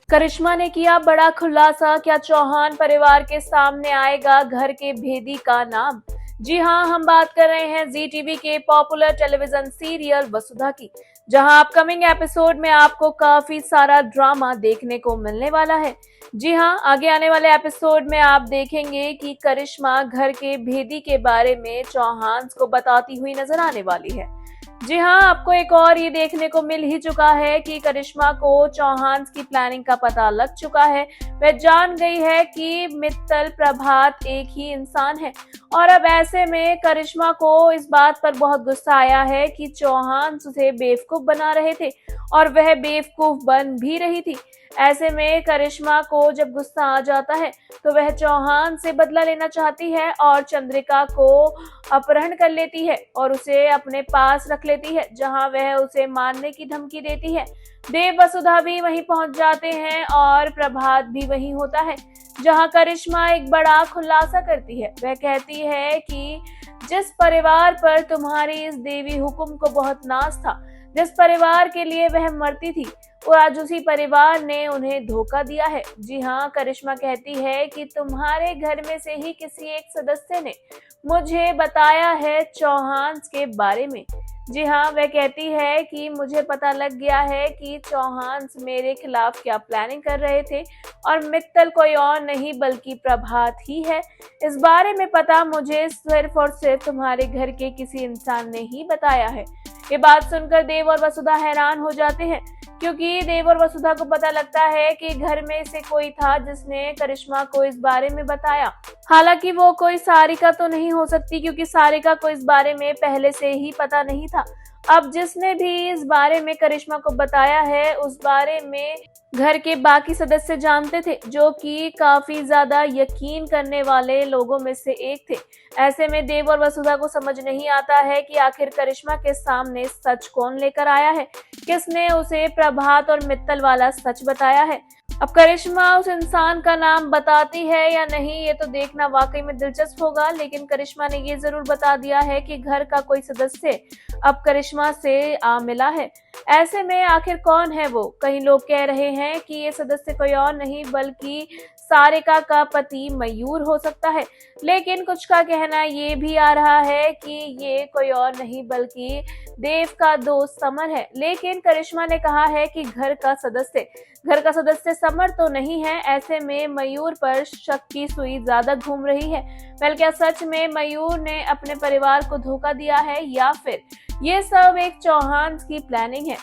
करिश्मा ने किया बड़ा खुलासा, क्या चौहान परिवार के सामने आएगा घर के भेदी का नाम। जी हां, हम बात कर रहे हैं जी टीवी के पॉपुलर टेलीविजन सीरियल वसुधा की, जहां अपकमिंग एपिसोड में आपको काफी सारा ड्रामा देखने को मिलने वाला है। जी हां, आगे आने वाले एपिसोड में आप देखेंगे कि करिश्मा घर के भेदी के बारे में चौहान को बताती हुई नजर आने वाली है। जी हां, आपको एक और ये देखने को मिल ही चुका है कि करिश्मा को चौहान की प्लानिंग का पता लग चुका है। वह जान गई है कि मित्तल प्रभात एक ही इंसान है और अब ऐसे में करिश्मा को इस बात पर बहुत गुस्सा आया है कि चौहान उसे बेवकूफ बना रहे थे और वह बेवकूफ बन भी रही थी। ऐसे में करिश्मा को जब गुस्सा आ जाता है तो वह चौहान से बदला लेना चाहती है और चंद्रिका को अपहरण कर लेती है और उसे अपने पास रख लेती है, जहां वह उसे मारने की धमकी देती है। देव वसुधा भी वहीं पहुंच जाते हैं और प्रभात भी वहीं होता है, जहां करिश्मा एक बड़ा खुलासा करती है। वह कहती है कि जिस परिवार पर तुम्हारी इस देवी हुकुम को बहुत नाज था, जिस परिवार के लिए वह मरती थी, और आज उसी परिवार ने उन्हें धोखा दिया है। जी हाँ, करिश्मा कहती है कि तुम्हारे घर में से ही किसी एक सदस्य ने मुझे बताया है चौहान के बारे में। जी हाँ, वह कहती है कि मुझे पता लग गया है कि चौहान मेरे खिलाफ क्या प्लानिंग कर रहे थे और मित्तल कोई और नहीं बल्कि प्रभात ही है। इस बारे में पता मुझे सिर्फ और सिर्फ तुम्हारे घर के किसी इंसान ने ही बताया है। ये बात सुनकर देव और वसुधा हैरान हो जाते हैं, क्योंकि देव और वसुधा को पता लगता है कि घर में से कोई था जिसने करिश्मा को इस बारे में बताया। हालांकि वो कोई सारिका तो नहीं हो सकती, क्योंकि सारिका को इस बारे में पहले से ही पता नहीं था। अब जिसने भी इस बारे में करिश्मा को बताया है, उस बारे में घर के बाकी सदस्य जानते थे, जो कि काफी ज्यादा यकीन करने वाले लोगों में से एक थे। ऐसे में देव और वसुधा को समझ नहीं आता है कि आखिर करिश्मा के सामने सच कौन लेकर आया है, किसने उसे प्रभात और मित्तल वाला सच बताया है। अब करिश्मा उस इंसान का नाम बताती है या नहीं, ये तो देखना वाकई में दिलचस्प होगा। लेकिन करिश्मा ने ये जरूर बता दिया है कि घर का कोई सदस्य अब करिश्मा से आ मिला है। ऐसे में आखिर कौन है वो? कई लोग कह रहे हैं कि ये सदस्य कोई और नहीं बल्कि सारिका का पति मयूर हो सकता है, लेकिन कुछ का कहना ये भी आ रहा है कि ये कोई और नहीं बल्कि देव का दोस्त समर है। लेकिन करिश्मा ने कहा है कि घर का सदस्य समर तो नहीं है। ऐसे में मयूर पर शक की सुई ज्यादा घूम रही है। वेल, क्या सच में मयूर ने अपने परिवार को धोखा दिया है या फिर ये सब एक चौहान की प्लानिंग है?